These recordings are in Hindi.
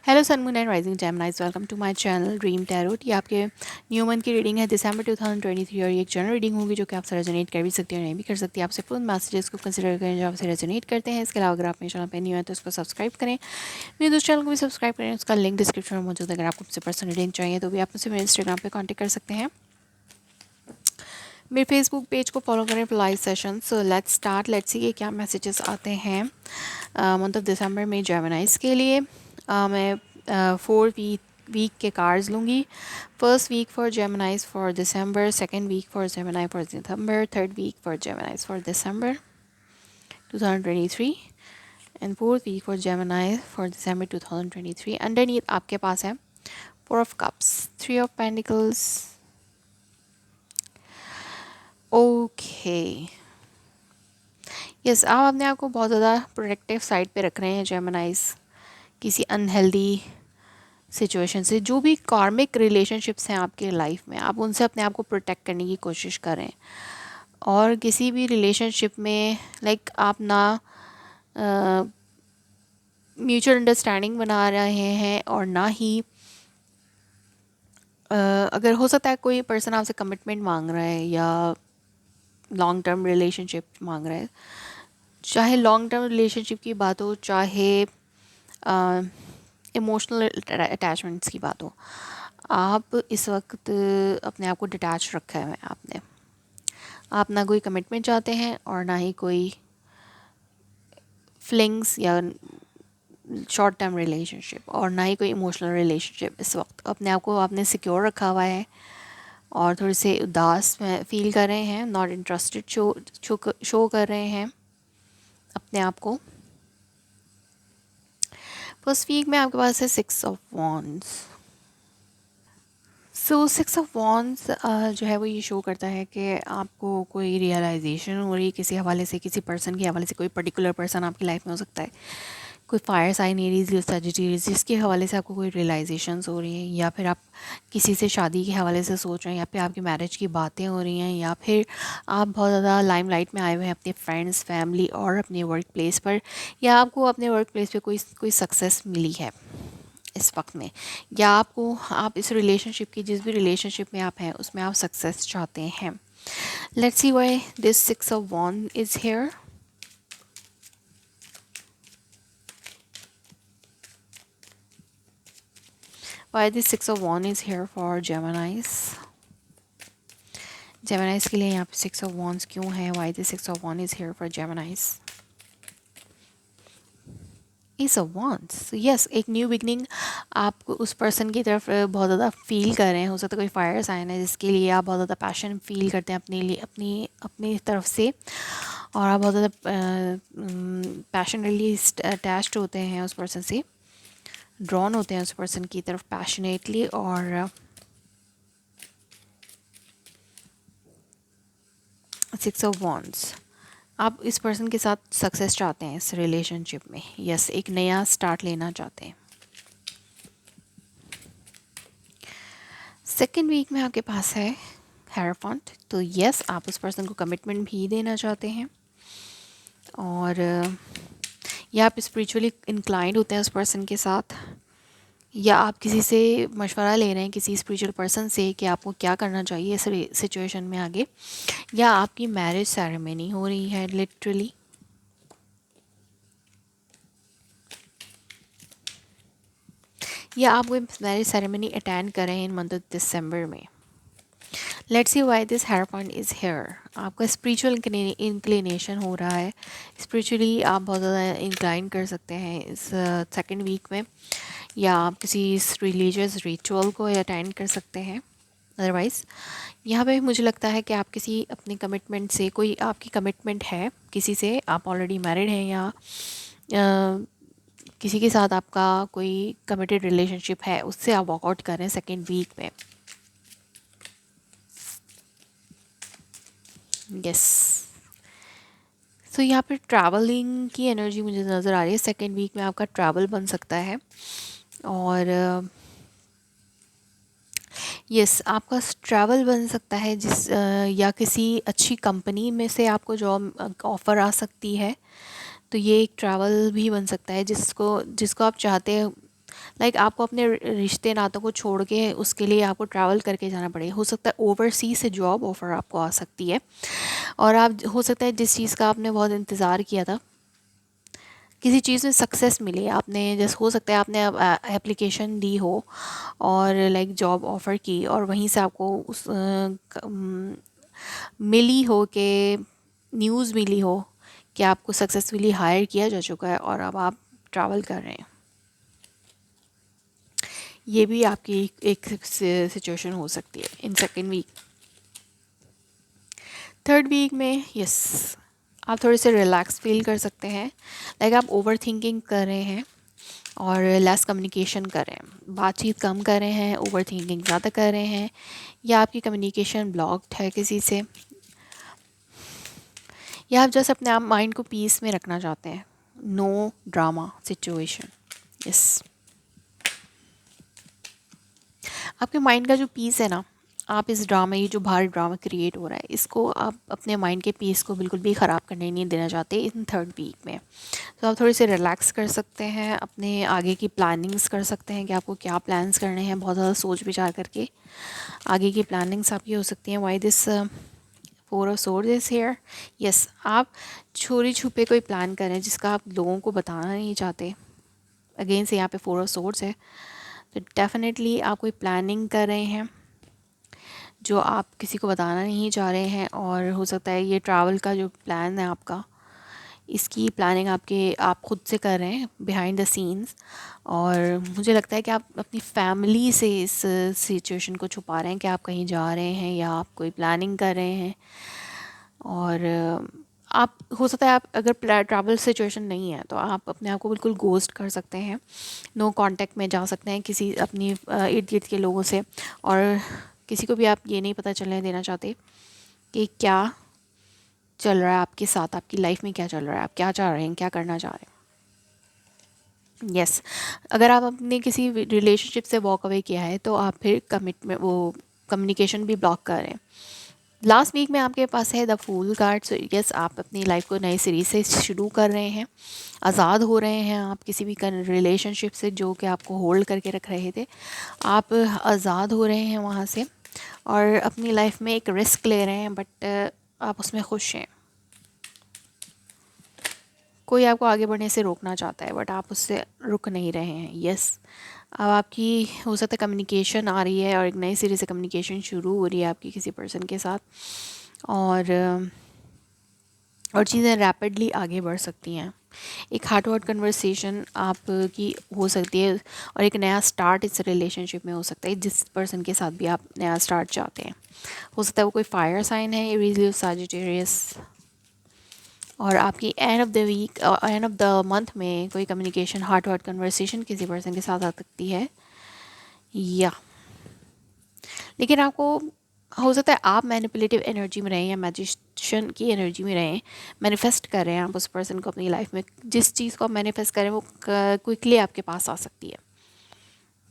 Hello sun moon and rising Geminis, welcome to my channel dream tarot. ये आपके न्यू मंथ की रीडिंग है दिसंबर 2023 और ये एक जनरल रीडिंग होगी जो कि आपसे रेजोनेट कर भी सकती है और नहीं भी कर सकती। आपसे पूर्ण मैसेजेस को कंसिडर करें जो आपसे रेजोनेट करते हैं। इसके अलावा अगर आप मेरे चैनल पर न्यू है तो उसको सब्सक्राइब करें, मेरे दोस्त चैनल को भी सब्सक्राइब करें। उसका लिंक डिस्क्रिप्शन में मौजूद है। अगर आपको मुझसे पर्सनल रीडिंग चाहिए तो भी आप मुझसे मेरे इंस्टाग्राम पर कॉन्टैक्ट कर सकते हैं। मेरे फेसबुक पेज को फॉलो करें for live session. So let's start, let's see ये क्या मैसेजेस आते हैं मंथ ऑफ दिसंबर में जेमिनाइज के लिए। मैं 4 वीक के कार्ड्स लूँगी। First week for Geminis for December, second week for Gemini for December, third week for Geminis for December 2023 and fourth week for Gemini for December 2023। Underneath आपके पास है 4 of cups, 3 of pentacles. Okay, yes, आप अपने आप को बहुत ज़्यादा प्रोटेक्टिव साइड पे रख रहे हैं जेमिनाइज। किसी अनहेल्दी सिचुएशन से, जो भी कार्मिक रिलेशनशिप्स हैं आपके लाइफ में, आप उनसे अपने आप को प्रोटेक्ट करने की कोशिश करें। और किसी भी रिलेशनशिप में आप ना म्यूचुअल अंडरस्टैंडिंग बना रहे हैं और ना ही अगर हो सकता है कोई पर्सन आपसे कमिटमेंट मांग रहा है या लॉन्ग टर्म रिलेशनशिप मांग रहा है, चाहे लॉन्ग टर्म रिलेशनशिप की बात हो चाहे इमोशनल अटैचमेंट्स की बात हो, आप इस वक्त अपने आप को डिटैच रखा है आपने। आप ना कोई कमिटमेंट चाहते हैं और ना ही कोई फ्लिंग्स या शॉर्ट टर्म रिलेशनशिप और ना ही कोई इमोशनल रिलेशनशिप। इस वक्त अपने आप को आपने सिक्योर रखा हुआ है और थोड़े से उदास फील कर रहे हैं, नॉट इंटरेस्टेड शो कर रहे हैं अपने आप को। फर्स्ट वीक में आपके पास है 6 of wands. So 6 of wands जो है वो ये शो करता है कि आपको कोई रियलाइजेशन हो रही है किसी हवाले से, किसी पर्सन के हवाले से। कोई पर्टिकुलर पर्सन आपकी लाइफ में हो सकता है, कोई फायर साइन एरीज या सजिटेरियस, जिसके हवाले से आपको कोई रियलाइजेशंस हो रही हैं, या फिर आप किसी से शादी के हवाले से सोच रहे हैं, या फिर आपकी मैरिज की बातें हो रही हैं, या फिर आप बहुत ज़्यादा लाइमलाइट में आए हुए हैं अपने फ्रेंड्स, फैमिली और अपने वर्क प्लेस पर, या आपको अपने वर्क प्लेस पर कोई सक्सेस मिली है इस वक्त में, या आप इस रिलेशनशिप की, जिस भी रिलेशनशिप में आप हैं उसमें आप सक्सेस चाहते हैं। Let's see why this 6 of wand is here. Why this 6 of Wands is here for Geminis? Geminis के लिए यहाँ पे 6 of Wands क्यों है? Why this 6 of Wands is here for Geminis? Ace of Wands. So yes, एक न्यू बिगनिंग आप उस पर्सन की तरफ बहुत ज़्यादा फील कर रहे हैं। हो सकता है कोई फायर साइन है जिसके लिए आप बहुत ज़्यादा पैशन फील करते हैं अपने लिए, अपनी तरफ से, और आप बहुत ज़्यादा पैशनेटली अटैच्ड होते हैं उस पर्सन से, ड्रॉन होते हैं उस पर्सन की तरफ पैशनेटली। और 6 of Wands, आप इस पर्सन के साथ सक्सेस चाहते हैं इस रिलेशनशिप में। यस, एक नया स्टार्ट लेना चाहते हैं। सेकेंड वीक में आपके पास है हेरोफेंट। तो यस, आप उस पर्सन को कमिटमेंट भी देना चाहते हैं, और या आप स्पिरिचुअली इंक्लाइंड होते हैं उस पर्सन के साथ, या आप किसी से मशवरा ले रहे हैं किसी स्पिरिचुअल पर्सन से कि आपको क्या करना चाहिए इस सिचुएशन में आगे, या आपकी मैरिज सेरेमनी हो रही है लिटरली। या आप कोई मैरिज सेरेमनी अटेंड कर रहे हैं इन मंथ ऑफ दिसंबर में। Let's see why this hierophant is here. आपका स्पिरिचुअल इंक्लिनेशन हो रहा है, स्पिरिचुअली आप बहुत ज़्यादा इंक्लाइन कर सकते हैं इस सेकेंड वीक में, या आप किसी रिलीजियस रिचुअल को अटेंड कर सकते हैं। अदरवाइज़ यहाँ पे मुझे लगता है कि आप किसी अपने कमिटमेंट से, कोई आपकी कमिटमेंट है किसी से, आप ऑलरेडी मैरिड हैं, या किसी के साथ आपका कोई कमिटेड रिलेशनशिप है, उससे आप वॉकआउट कर रहे हैं सेकेंड वीक में। यस, सो यहाँ पर ट्रैवलिंग की एनर्जी मुझे नज़र आ रही है। सेकेंड वीक में आपका ट्रैवल बन सकता है, और यस, आपका ट्रैवल बन सकता है या किसी अच्छी कंपनी में से आपको जॉब ऑफ़र आ सकती है। तो ये एक ट्रैवल भी बन सकता है जिसको आप चाहते हैं लाइक आपको अपने रिश्ते नातों को छोड़ के उसके लिए आपको ट्रैवल करके जाना पड़े। हो सकता है ओवरसीज से जॉब ऑफ़र आपको आ सकती है, और आप हो सकता है जिस चीज़ का आपने बहुत इंतज़ार किया था, किसी चीज़ में सक्सेस मिली आपने, जैसे हो सकता है आपने एप्लीकेशन दी हो और लाइक जॉब ऑफ़र की, और वहीं से आपको उस मिली हो कि न्यूज़ मिली हो कि आपको सक्सेसफुली हायर किया जा चुका है और अब आप ट्रैवल कर रहे हैं। ये भी आपकी एक सिचुएशन हो सकती है in second week. Third week में यस, आप थोड़े से रिलैक्स फील कर सकते हैं, लाइक आप ओवर थिंकिंग कर रहे हैं और लेस कम्युनिकेशन कर रहे हैं, बातचीत कम कर रहे हैं, ओवर थिंकिंग ज़्यादा कर रहे हैं, या आपकी कम्युनिकेशन ब्लॉक्ड है किसी से, या आप जस्ट अपने आप माइंड को पीस में रखना चाहते हैं। No drama situation. यस, आपके माइंड का जो पीस है ना, आप इस ड्रामा, ये जो बाहर ड्रामा क्रिएट हो रहा है, इसको आप अपने माइंड के पीस को बिल्कुल भी ख़राब करने नहीं देना चाहते इन थर्ड वीक में। तो आप थोड़े से रिलैक्स कर सकते हैं, अपने आगे की प्लानिंग्स कर सकते हैं कि आपको क्या प्लान्स करने हैं, बहुत ज़्यादा सोच विचार करके आगे की प्लानिंग्स आपकी हो सकती हैं। Why this four of swords is here. Yes, आप चोरी छुपे कोई प्लान कर रहे हैं जिसका आप लोगों को बताना नहीं चाहते। अगेन से यहाँ पे फोर ऑफ सोर्ड्स है, तो डेफिनेटली आप कोई प्लानिंग कर रहे हैं जो आप किसी को बताना नहीं चाह रहे हैं, और हो सकता है ये ट्रैवल का जो प्लान है आपका, इसकी प्लानिंग आप खुद से कर रहे हैं बिहाइंड द सीन्स, और मुझे लगता है कि आप अपनी फैमिली से इस सिचुएशन को छुपा रहे हैं कि आप कहीं जा रहे हैं या आप कोई प्लानिंग कर रहे हैं। और आप हो सकता है आप अगर ट्रैवल सिचुएशन नहीं है तो आप अपने आप को बिल्कुल गोस्ट कर सकते हैं, नो कांटेक्ट में जा सकते हैं किसी अपनी इर्द गिर्द के लोगों से, और किसी को भी आप ये नहीं पता चलने देना चाहते कि क्या चल रहा है आपके साथ, आपकी लाइफ में क्या चल रहा है, आप क्या चाह रहे हैं, क्या करना चाह रहे हैं। यस, अगर आप अपने किसी रिलेशनशिप से वॉक अवे किया है तो आप फिर कमिटमेंट, वो कम्युनिकेशन भी ब्लॉक कर रहे हैं। लास्ट वीक में आपके पास है the fool card. So yes, आप अपनी लाइफ को नई सीरीज से शुरू कर रहे हैं, आज़ाद हो रहे हैं आप किसी भी रिलेशनशिप से जो कि आपको होल्ड करके रख रहे थे। आप आज़ाद हो रहे हैं वहाँ से और अपनी लाइफ में एक रिस्क ले रहे हैं, बट आप उसमें खुश हैं। कोई आपको आगे बढ़ने से रोकना चाहता है बट आप उससे रुक नहीं रहे हैं। यस, अब आपकी हो सकता है कम्युनिकेशन आ रही है और एक नई सिरे से कम्युनिकेशन शुरू हो रही है आपकी किसी पर्सन के साथ, और चीज़ें रैपिडली आगे बढ़ सकती हैं। एक हार्ट टू हार्ट कन्वर्सेशन आपकी हो सकती है और एक नया स्टार्ट इस रिलेशनशिप में हो सकता है, जिस पर्सन के साथ भी आप नया स्टार्ट चाहते हैं। हो सकता है वो कोई फायर साइन है, एरीज, सजिटेरियस, और आपकी end of the week, end of the month में कोई communication, heart to heart conversation किसी पर्सन के साथ आ सकती है। या लेकिन आपको हो सकता है आप मैनिपुलेटिव एनर्जी में रहें या मैजिशियन की एनर्जी में रहें, मैनिफेस्ट कर रहे हैं आप उस पर्सन को अपनी लाइफ में, जिस चीज़ को आप मैनिफेस्ट करें वो क्विकली आपके पास आ सकती है।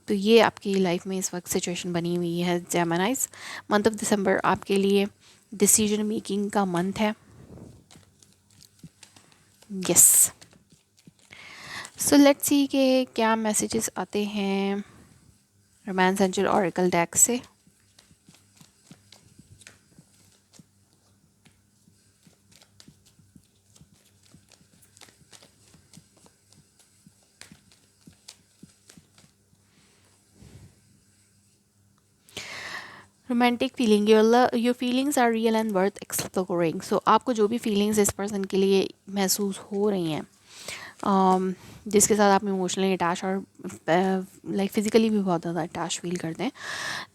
तो ये आपकी लाइफ में इस वक्त सिचुएशन बनी हुई है जेमिनाइज। मंथ ऑफ दिसंबर आपके लिए डिसीजन मेकिंग का मंथ है। यस, सो लेट्स सी कि क्या मैसेजेस आते हैं रोमांस एंजल ऑरेकल डेक से। Romantic feeling, your feelings are real and worth exploring. So आपको जो भी फीलिंग्स इस पर्सन के लिए महसूस हो रही हैं, जिसके साथ आप इमोशनली अटैच और लाइक फिज़िकली भी बहुत ज़्यादा अटैच फील करते हैं,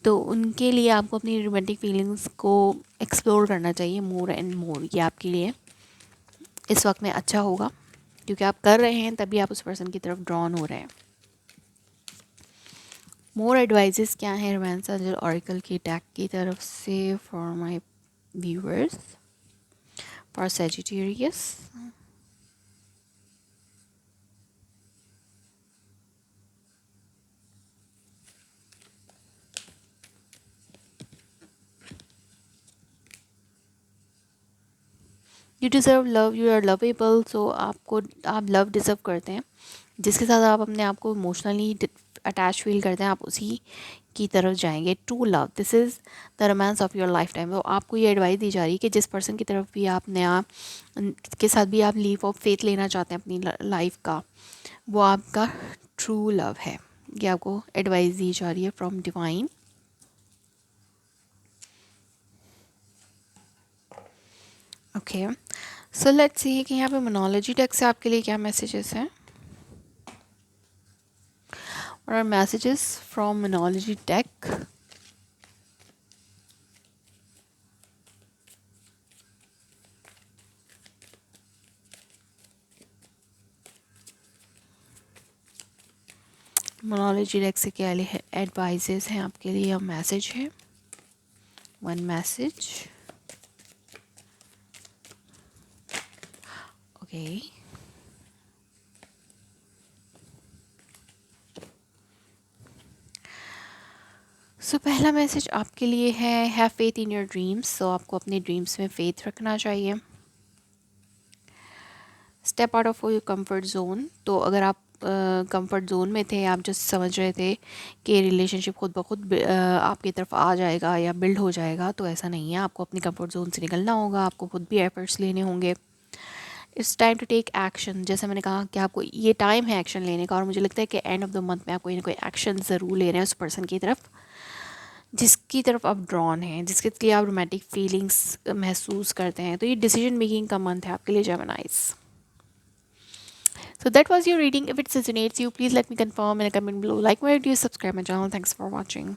तो उनके लिए आपको अपनी रोमांटिक फीलिंग्स को एक्सप्लोर करना चाहिए मोर एंड मोर। ये आपके लिए इस वक्त में अच्छा होगा क्योंकि आप कर रहे हैं तभी आप उस पर्सन की तरफ ड्रॉन हो रहे हैं। मोर एडवाइजेस क्या है रोमांस एंजल ऑरेकल की डेक की तरफ से for my viewers for Sagittarius? You deserve love, you are lovable. So आप लव डिज़र्व करते हैं, जिसके साथ आप अपने आप को इमोशनली अटैच फील करते हैं, आप उसी की तरफ जाएंगे। True love, this is the romance of your life time. तो आपको ये एडवाइस दी जा रही है कि जिस पर्सन की तरफ भी आप नया के साथ भी आप लीव ऑफ फेथ लेना चाहते हैं अपनी लाइफ का, वो आपका ट्रू लव है। ये आपको एडवाइस दी जा रही है from divine. Okay, so let's see कि यहाँ पे मोनोलॉजी टेक्स्ट से आपके लिए क्या मैसेजेस हैं। और मैसेजेस फ्रॉम मोनोलॉजी टेक। मोनोलॉजी टेक से क्या एडवाइजेस हैं आपके लिए, या मैसेज है। One message. ओके, सो पहला मैसेज आपके लिए है have faith in your dreams. So आपको अपने ड्रीम्स में फेथ रखना चाहिए। Step out of your comfort zone. तो अगर आप कंफर्ट जोन में थे, आप जस्ट समझ रहे थे कि रिलेशनशिप खुद ब खुद आपकी तरफ आ जाएगा या बिल्ड हो जाएगा, तो ऐसा नहीं है। आपको अपनी कंफर्ट जोन से निकलना होगा, आपको खुद भी एफर्ट्स लेने होंगे। It's time to take action. जैसे मैंने कहा कि आपको ये टाइम है एक्शन लेने का, और मुझे लगता है कि एंड ऑफ द मंथ में आप कोई ना कोई एक्शन ज़रूर ले रहे हैं उस पर्सन की तरफ जिसकी तरफ आप ड्रॉन हैं, जिसके लिए आप रोमांटिक फीलिंग्स महसूस करते हैं। तो ये डिसीजन मेकिंग का मंथ है आपके लिए जेमिनाइज। So that was your reading. If it resonates you, please let me confirm in a comment below. Like my video, subscribe my channel. Thanks for watching.